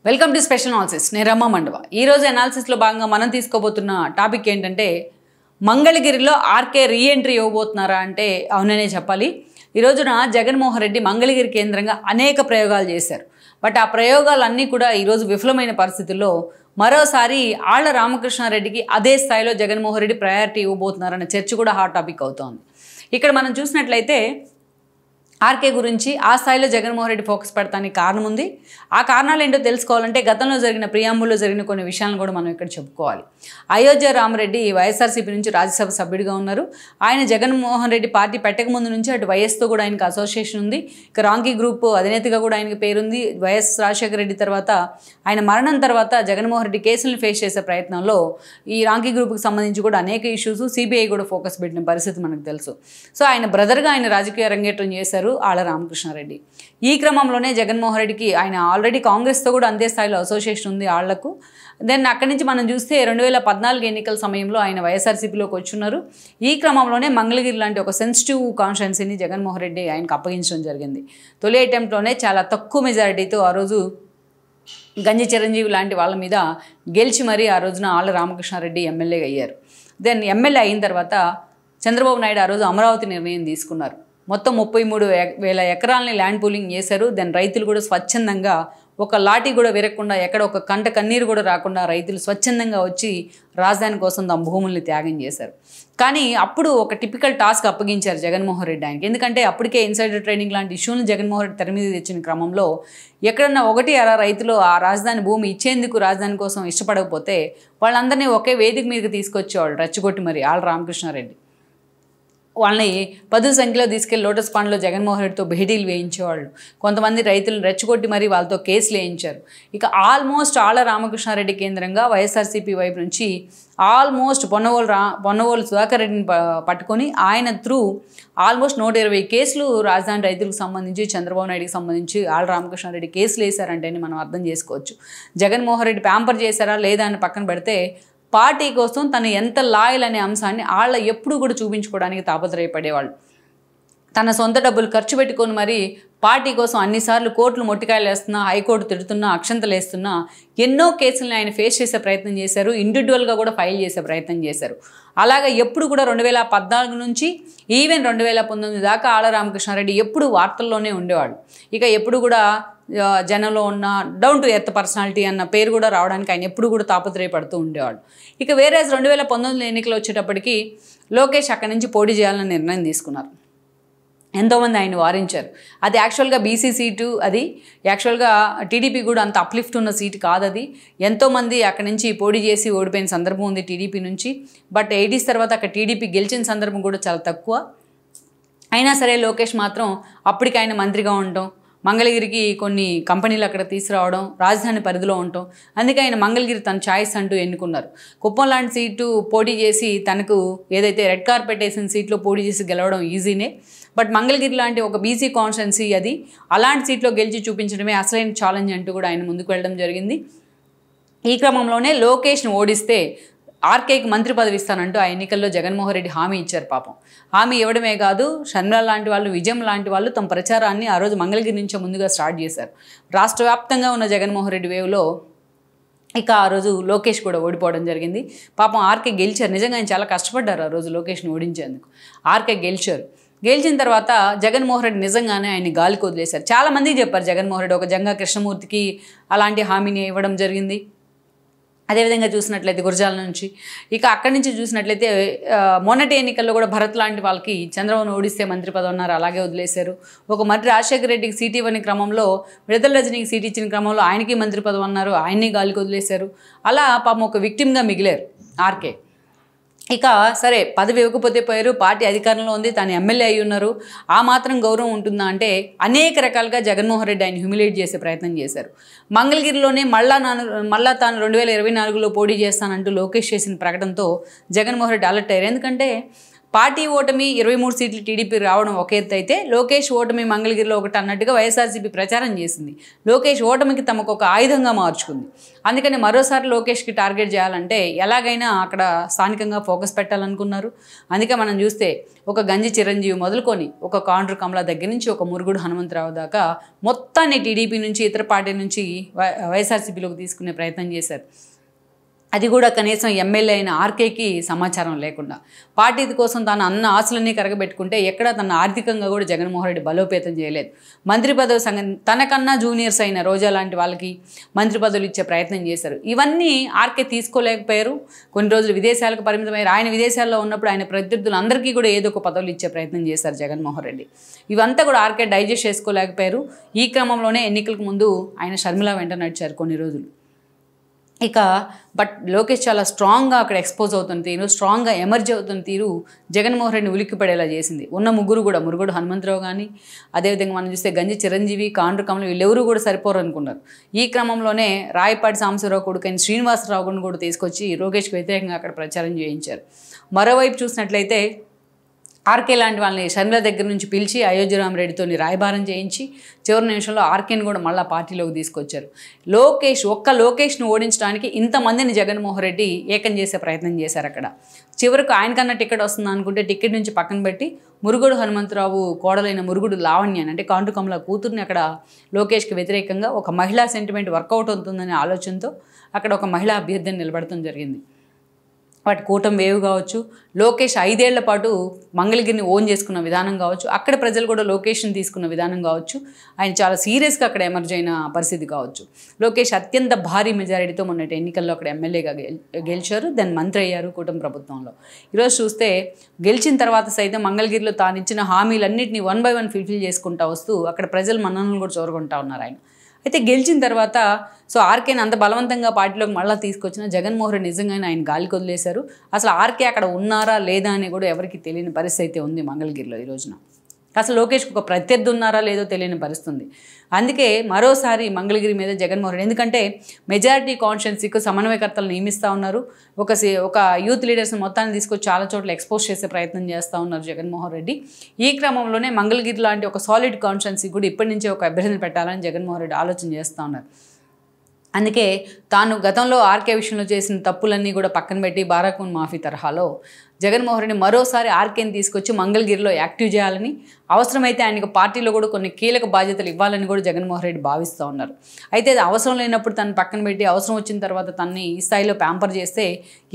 Welcome to special analysis. నేను రమ్మ మండవ. ఈరోజు అనాలిసిస్లో భాగంగా మనం తీసుకోబోతున్న టాపిక్ ఏంటంటే మంగళగిరిలో ఆర్కే రీఎంట్రీ ఇవ్వబోతున్నారా అంటే అవుననే చెప్పాలి. ఈ రోజున జగన్మోహన్ రెడ్డి మంగళగిరి కేంద్రంగా అనేక ప్రయోగాలు చేశారు. బట్ ఆ ప్రయోగాలన్నీ కూడా ఈరోజు విఫలమైన పరిస్థితుల్లో మరోసారి ఆళ్ల రామకృష్ణారెడ్డికి అదే స్థాయిలో జగన్మోహన్ రెడ్డి ప్రయారిటీ ఇవ్వబోతున్నారన్న చర్చ కూడా హాట్ టాపిక్ అవుతోంది. ఇక్కడ మనం చూసినట్లయితే ఆర్కే గురించి ఆ స్థాయిలో జగన్మోహన్ రెడ్డి ఫోకస్ పెడతానికి కారణం ఉంది. ఆ కారణాలు ఏంటో తెలుసుకోవాలంటే గతంలో జరిగిన ప్రియాంబుల్లో జరిగిన కొన్ని విషయాలను కూడా మనం ఇక్కడ చెప్పుకోవాలి. అయోధ్య రామరెడ్డి వైఎస్ఆర్సీపీ నుంచి రాజ్యసభ సభ్యుడిగా ఉన్నారు. ఆయన జగన్మోహన్ రెడ్డి పార్టీ పెట్టక ముందు నుంచి అటు వైఎస్తో కూడా ఆయనకు అసోసియేషన్ ఉంది. ఇక రాంకీ గ్రూప్ అధినేతగా కూడా ఆయనకి పేరుంది. వైఎస్ రాజశేఖర రెడ్డి తర్వాత ఆయన మరణం తర్వాత జగన్మోహన్ రెడ్డి కేసులను ఫేస్ చేసే ప్రయత్నంలో ఈ రాంకీ గ్రూప్కి సంబంధించి కూడా అనేక ఇష్యూస్ సిబిఐ కూడా ఫోకస్ పెట్టిన పరిస్థితి మనకు తెలుసు. సో ఆయన బ్రదర్గా ఆయన రాజకీయ రంగేట్రం చేశారు ఆళ్ల రామకృష్ణారెడ్డి. ఈ క్రమంలోనే జగన్మోహన్ రెడ్డికి ఆయన ఆల్రెడీ కాంగ్రెస్తో కూడా అంతే స్థాయిలో అసోసియేషన్ ఉంది ఆళ్లకు. దెన్ అక్కడి నుంచి మనం చూస్తే 2014 ఎన్నికల సమయంలో ఆయన వైఎస్ఆర్సీపీలోకి వచ్చున్నారు. ఈ క్రమంలోనే మంగళగిరి లాంటి ఒక సెన్సిటివ్ కాన్స్టిట్యున్సీని జగన్మోహన్ రెడ్డి ఆయనకు అప్పగించడం జరిగింది. తొలి అటెంప్ట్లోనే చాలా తక్కువ మెజారిటీతో ఆ రోజు గంజి చిరంజీవి లాంటి వాళ్ళ మీద గెలిచి మరీ ఆ రోజున ఆళ్ల రామకృష్ణారెడ్డి ఎమ్మెల్యేగా అయ్యారు. దెన్ ఎమ్మెల్యే అయిన తర్వాత చంద్రబాబు నాయుడు ఆ రోజు అమరావతి నిర్ణయం తీసుకున్నారు. మొత్తం 33,000 ఎకరాలని ల్యాండ్ పూలింగ్ చేశారు. దెన్ రైతులు కూడా స్వచ్ఛందంగా ఒక లాఠీ కూడా విరగకుండా ఎక్కడ ఒక కంట కన్నీరు కూడా రాకుండా రైతులు స్వచ్ఛందంగా వచ్చి రాజధాని కోసం తమ భూముల్ని త్యాగం చేశారు. కానీ అప్పుడు ఒక టిపికల్ టాస్క్ అప్పగించారు జగన్మోహన్ రెడ్డి ఆయనకి. ఎందుకంటే అప్పటికే ఇన్సైడర్ ట్రేడింగ్ లాంటి ఇష్యూని జగన్మోహన్ రెడ్డి తెర మీద తెచ్చిన క్రమంలో ఎక్కడన్నా ఒకటి అలా రైతులు ఆ రాజధాని భూమి ఇచ్చేందుకు రాజధాని కోసం ఇష్టపడకపోతే వాళ్ళందరినీ ఒకే వేదిక మీదకి తీసుకొచ్చేవాళ్ళు రెచ్చగొట్టి మరి ఆళ్ల రామకృష్ణారెడ్డి. వాళ్ళని 10 సంఖ్యలో తీసుకెళ్లి లోటస్ పాండ్లో జగన్మోహన్ రెడ్డితో భేటీలు వేయించేవాళ్ళు. కొంతమంది రైతులను రెచ్చగొట్టి మరీ వాళ్ళతో కేసులు వేయించారు. ఇక ఆల్మోస్ట్ ఆళ్ల రామకృష్ణారెడ్డి కేంద్రంగా వైఎస్ఆర్సీపీ వైపు నుంచి ఆల్మోస్ట్ పొన్నవోలు సుధాకర్ రెడ్డిని పట్టుకొని ఆయన త్రూ ఆల్మోస్ట్ 120 కేసులు రాజధాని రైతులకు సంబంధించి చంద్రబాబు నాయుడికి సంబంధించి ఆళ్ల రామకృష్ణారెడ్డి కేసులు వేశారంటేనే మనం అర్థం చేసుకోవచ్చు. జగన్మోహన్ రెడ్డి ప్యాంపర్ చేశారా లేదా అని పక్కన పెడితే పార్టీ కోసం తను ఎంత లాయల్ అనే అంశాన్ని ఆళ్ల ఎప్పుడూ కూడా చూపించుకోవడానికి తాపత్రయపడేవాళ్ళు. తన సొంత డబ్బులు ఖర్చు పెట్టుకొని మరి పార్టీ కోసం అన్నిసార్లు కోర్టులు మొట్టికాయలు వేస్తున్నా, హైకోర్టు తిడుతున్నా, అక్షంతలు వేస్తున్నా ఎన్నో కేసులను ఆయన ఫేస్ చేసే ప్రయత్నం చేశారు. ఇండివిజువల్గా కూడా ఫైల్ చేసే ప్రయత్నం చేశారు. అలాగే ఎప్పుడు కూడా 2014 నుంచి ఈవెన్ 2019 దాకా ఆళ్ల రామకృష్ణారెడ్డి ఎప్పుడు వార్తల్లోనే ఉండేవాడు. ఇక ఎప్పుడు కూడా జనంలో ఉన్న డౌన్ టు ఎర్త్ పర్సనాలిటీ అన్న పేరు కూడా రావడానికి ఆయన ఎప్పుడు కూడా తాపత్రయపడుతూ ఉండేవాడు. ఇక వేరే 2019 ఎన్నికలు వచ్చేటప్పటికి లోకేష్ అక్కడి నుంచి పోటీ చేయాలని నిర్ణయం తీసుకున్నారు. ఎంతోమంది ఆయన వారించారు. అది యాక్చువల్గా బీసీ సీటు, అది యాక్చువల్గా టీడీపీ కూడా అంత అప్లిఫ్ట్ ఉన్న సీటు కాదు. అది ఎంతోమంది అక్కడి నుంచి పోటీ చేసి ఓడిపోయిన సందర్భం ఉంది టీడీపీ నుంచి. బట్ 80s తర్వాత అక్కడ టీడీపీ గెలిచిన సందర్భం కూడా చాలా తక్కువ. అయినా సరే లోకేష్ మాత్రం అప్పటికి ఆయన మంత్రిగా ఉండటం, మంగళగిరికి కొన్ని కంపెనీలు అక్కడ తీసుకురావడం, రాజధాని పరిధిలో ఉండటం, అందుకే ఆయన మంగళగిరి తన ఛాయిస్ అంటూ ఎన్నుకున్నారు. కుప్పం లాంటి సీటు పోటీ చేసి తనకు ఏదైతే రెడ్ కార్పెట్ వేసిన సీట్లో పోటీ చేసి గెలవడం ఈజీనే. బట్ మంగళగిరి లాంటి ఒక బీసీ కాన్స్టిట్యున్సీ అది, అలాంటి సీట్లో గెలిచి చూపించడమే అసలైన ఛాలెంజ్ అంటూ కూడా ఆయన ముందుకు వెళ్ళడం జరిగింది. ఈ క్రమంలోనే లోకేష్ను ఓడిస్తే ఆర్కేకి మంత్రి పదవి ఇస్తానంటూ ఆ ఎన్నికల్లో జగన్మోహన్ రెడ్డి హామీ ఇచ్చారు. పాపం హామీ ఇవ్వడమే కాదు, షర్మిల లాంటి వాళ్ళు, విజయం లాంటి వాళ్ళు తమ ప్రచారాన్ని ఆ రోజు మంగళగిరి నుంచే ముందుగా స్టార్ట్ చేశారు. రాష్ట్ర వ్యాప్తంగా ఉన్న జగన్మోహన్ రెడ్డి వేవ్లో ఇక ఆ రోజు లోకేష్ కూడా ఓడిపోవడం జరిగింది. పాపం ఆర్కే గెలిచారు. నిజంగా ఆయన చాలా కష్టపడ్డారు ఆ రోజు లోకేష్ని ఓడించేందుకు. ఆర్కే గెలిచారు. గెలిచిన తర్వాత జగన్మోహన్ రెడ్డి నిజంగానే ఆయన్ని గాలికి వదిలేశారు. చాలామందికి చెప్పారు జగన్మోహన్ రెడ్డి ఒక జంగా కృష్ణమూర్తికి అలాంటి హామీని ఇవ్వడం జరిగింది. అదేవిధంగా చూసినట్లయితే గురజాల నుంచి, ఇక అక్కడి నుంచి చూసినట్లయితే మొన్నటి ఎన్నికల్లో కూడా భరత్ లాంటి వాళ్ళకి చంద్రబాబును ఓడిస్తే మంత్రి పదవి ఉన్నారు, అలాగే వదిలేశారు. ఒక మంత్రి రాజశేఖర రెడ్డికి సీట్ ఇవ్వని క్రమంలో, విడతల రజనీకి సీట్ ఇచ్చిన క్రమంలో ఆయనకి మంత్రి పదవి అన్నారు, ఆయన్ని గాలికి వదిలేశారు. అలా పాపం ఒక విక్టిమ్గా మిగిలారు ఆర్కే. ఇక సరే పదవి ఇవ్వకపోతే పోయారు, పార్టీ అధికారంలో ఉంది, తాను ఎమ్మెల్యే అయి ఉన్నారు, ఆ మాత్రం గౌరవం ఉంటుందా అంటే అనేక రకాలుగా జగన్మోహన్ రెడ్డి ఆయన హ్యూమిలేట్ చేసే ప్రయత్నం చేశారు. మంగళగిరిలోనే మళ్ళా తాను 2024లో పోటీ చేస్తానంటూ లోకేష్ చేసిన ప్రకటనతో జగన్మోహన్ రెడ్డి అలర్ట్ అయ్యారు. ఎందుకంటే పార్టీ ఓటమి 23 సీట్లు టీడీపీ రావడం ఒక ఎత్తు అయితే లోకేష్ ఓటమి మంగళగిరిలో ఒకటి అన్నట్టుగా వైఎస్ఆర్సీపీ ప్రచారం చేసింది. లోకేష్ ఓటమికి తమకు ఒక ఆయుధంగా మార్చుకుంది. అందుకని మరోసారి లోకేష్కి టార్గెట్ చేయాలంటే ఎలాగైనా అక్కడ స్థానికంగా ఫోకస్ పెట్టాలనుకున్నారు. అందుకే మనం చూస్తే ఒక గంజి చిరంజీవి మొదలుకొని ఒక కాండ్రు కమల దగ్గర నుంచి ఒక మురుగుడు హనుమంతరావు దాకా మొత్తాన్ని టీడీపీ నుంచి ఇతర పార్టీ నుంచి వైఎస్ఆర్సీపీలోకి తీసుకునే ప్రయత్నం చేశారు. అది కూడా కనీసం ఎమ్మెల్యే అయిన ఆర్కేకి సమాచారం లేకుండా పార్టీ కోసం తాను అన్న ఆశలన్నీ కరగబెట్టుకుంటే ఎక్కడా తన ఆర్థికంగా కూడా జగన్మోహన్ రెడ్డి బలోపేతం చేయలేదు. మంత్రి పదవి సంగతి తనకన్నా జూనియర్స్ అయిన రోజా లాంటి వాళ్ళకి మంత్రి పదవులు ఇచ్చే ప్రయత్నం చేశారు. ఇవన్నీ ఆర్కే తీసుకోలేకపోయారు. కొన్ని రోజులు విదేశాలకు పరిమితమయ్యారు. ఆయన విదేశాల్లో ఉన్నప్పుడు ఆయన ప్రత్యర్థులందరికీ కూడా ఏదో ఒక పదవులు ఇచ్చే ప్రయత్నం చేశారు జగన్మోహన్ రెడ్డి. ఇవంతా కూడా ఆర్కే డైజెస్ట్ చేసుకోలేకపోయారు. ఈ క్రమంలోనే ఎన్నికలకు ముందు ఆయన షర్మిల వెంట నడిచారు కొన్ని రోజులు. ఇక బట్ లోకేష్ చాలా స్ట్రాంగ్గా అక్కడ ఎక్స్పోజ్ అవుతున్న తీరు, స్ట్రాంగ్గా ఎమర్జ్ అవుతున్న తీరు జగన్మోహన్ రెడ్డిని ఉలిక్కిపడేలా చేసింది. ఉన్న ముగ్గురు కూడా మురుగుడు హనుమంతరావు కానీ, అదేవిధంగా మనం చూస్తే గంజి చిరంజీవి, కాండ్రు కమల వీళ్ళెవరూ కూడా సరిపోరు అనుకున్నారు. ఈ క్రమంలోనే రాయపాటి సాంబశివరావు కొడుకైన శ్రీనివాసరావును కూడా తీసుకొచ్చి లోకేష్కి వ్యతిరేకంగా అక్కడ ప్రచారం చేయించారు. మరోవైపు చూసినట్లయితే ఆర్కే లాంటి వాళ్ళని షర్మిల దగ్గర నుంచి పిలిచి అయోధ్య రామరెడ్డితో రాయబారం చేయించి చివరి నిమిషంలో ఆర్కేని కూడా మళ్ళీ పార్టీలోకి తీసుకొచ్చారు. లోకేష్ను ఓడించడానికి ఇంతమందిని జగన్మోహన్ రెడ్డి ఏకం చేసే ప్రయత్నం చేశారు. అక్కడ చివరకు ఆయనకన్నా టికెట్ వస్తుంది అనుకుంటే టికెట్ నుంచి పక్కన పెట్టి మురుగుడు హనుమంతరావు కోడలైన మురుగుడు లావణ్యాన్ని అంటే కాండ్రు కమల కూతుర్ని అక్కడ లోకేష్కి వ్యతిరేకంగా ఒక మహిళా సెంటిమెంట్ వర్కౌట్ అవుతుందనే ఆలోచనతో అక్కడ ఒక మహిళా అభ్యర్థిని నిలబడటం జరిగింది. వాటి కూటమి వేవ్ కావచ్చు, లోకేష్ 5 ఏళ్ల పాటు మంగళగిరిని ఓన్ చేసుకున్న విధానం కావచ్చు, అక్కడ ప్రజలు కూడా లోకేష్ని తీసుకున్న విధానం కావచ్చు, ఆయన చాలా సీరియస్గా అక్కడ ఎమర్జ్ అయిన పరిస్థితి కావచ్చు. లోకేష్ అత్యంత భారీ మెజారిటీతో మొన్నటి ఎన్నికల్లో అక్కడ ఎమ్మెల్యేగా గెలిచారు. దాన్ని మంత్రి అయ్యారు కూటమి ప్రభుత్వంలో. ఈరోజు చూస్తే గెలిచిన తర్వాత సైతం మంగళగిరిలో తాను ఇచ్చిన హామీలన్నింటినీ 1 by 1 ఫుల్ఫిల్ చేసుకుంటూ వస్తూ అక్కడ ప్రజలు మన్ననలు కూడా చూరగొంటా ఉన్నారు ఆయన. అయితే గెలిచిన తర్వాత ఆర్కేని అంత బలవంతంగా పార్టీలోకి మళ్ళీ తీసుకొచ్చిన జగన్మోహన్ రెడ్డి నిజంగానే ఆయన గాలికి వదిలేశారు. అసలు ఆర్కే అక్కడ ఉన్నారా లేదా అని కూడా ఎవరికి తెలియని పరిస్థితి అయితే ఉంది మంగళగిరిలో ఈ రోజున. అసలు లోకేష్కి ఒక ప్రత్యర్థి ఉన్నారా లేదో తెలియని పరిస్థితుంది. అందుకే మరోసారి మంగళగిరి మీద జగన్మోహన్ రెడ్డి, ఎందుకంటే మెజారిటీ కాన్స్టిట్యున్సీకి సమన్వయకర్తలు నియమిస్తూ ఉన్నారు. ఒక యూత్ లీడర్స్ని మొత్తాన్ని తీసుకొచ్చి చాలా చోట్ల ఎక్స్పోజ్ చేసే ప్రయత్నం చేస్తూ ఉన్నారు జగన్మోహన్ రెడ్డి. ఈ క్రమంలోనే మంగళగిరి లాంటి ఒక సాలిడ్ కాన్స్టిట్యున్సీ కూడా ఇప్పటి నుంచే ఒక అభ్యర్థిని పెట్టాలని జగన్మోహన్ రెడ్డి ఆలోచన చేస్తూ ఉన్నారు. అందుకే తాను గతంలో ఆర్కే విషయంలో చేసిన తప్పులన్నీ కూడా పక్కన పెట్టి బారాకూన్ మాఫీ తరహాలో జగన్మోహన్ రెడ్డి మరోసారి ఆర్కేని తీసుకొచ్చి మంగళగిరిలో యాక్టివ్ చేయాలని, అవసరమైతే ఆయనకు పార్టీలో కూడా కొన్ని కీలక బాధ్యతలు ఇవ్వాలని కూడా జగన్మోహన్ రెడ్డి భావిస్తూ ఉన్నారు. అయితే అది అవసరం లేనప్పుడు తను పక్కన పెట్టి అవసరం వచ్చిన తర్వాత తనని ఈ స్థాయిలో ప్యాంపర్ చేస్తే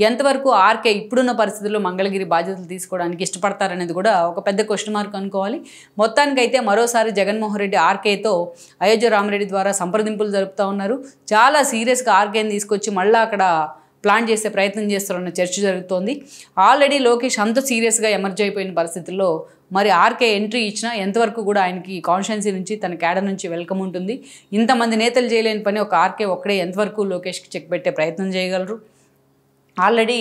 ఎంతవరకు ఆర్కే ఇప్పుడున్న పరిస్థితుల్లో మంగళగిరి బాధ్యతలు తీసుకోవడానికి ఇష్టపడతారనేది కూడా ఒక పెద్ద క్వశ్చన్ మార్క్ అనుకోవాలి. మొత్తానికైతే మరోసారి జగన్మోహన్ రెడ్డి ఆర్కేతో అయోధ్య రామరెడ్డి ద్వారా సంప్రదింపులు జరుపుతూ ఉన్నారు. చాలా సీరియస్గా ఆర్కేని తీసుకొచ్చి మళ్ళీ అక్కడ ప్లాన్ చేసే ప్రయత్నం చేస్తారన్న చర్చ జరుగుతోంది. ఆల్రెడీ లోకేష్ అంత సీరియస్గా ఎమర్జ్ అయిపోయిన పరిస్థితుల్లో మరి ఆర్కే ఎంట్రీ ఇచ్చినా ఎంతవరకు కూడా ఆయనకి కాన్స్టిట్యున్సీ నుంచి తన క్యాడర్ నుంచి వెల్కమ్ ఉంటుంది. ఇంతమంది నేతలు చేయలేని పని ఒక ఆర్కే ఒక్కడే ఎంతవరకు లోకేష్కి చెక్ పెట్టే ప్రయత్నం చేయగలరు? ఆల్రెడీ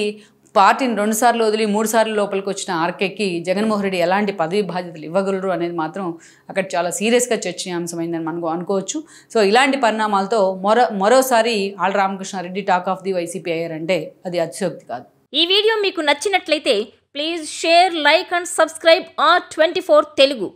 పార్టీని 2 సార్లు వదిలి 3 సార్లు లోపలికి వచ్చిన ఆర్కేకి జగన్మోహన్ రెడ్డి ఎలాంటి పదవి బాధ్యతలు ఇవ్వగలరు అనేది మాత్రం అక్కడ చాలా సీరియస్గా చర్చనీయాంశమైందని మనం అనుకోవచ్చు. ఇలాంటి పరిణామాలతో మరోసారి Alla Ramakrishna Reddy talk of the YCP అయ్యారంటే అది అతిశయోక్తి కాదు. ఈ వీడియో మీకు నచ్చినట్లయితే please share, like and subscribe R24 Telugu.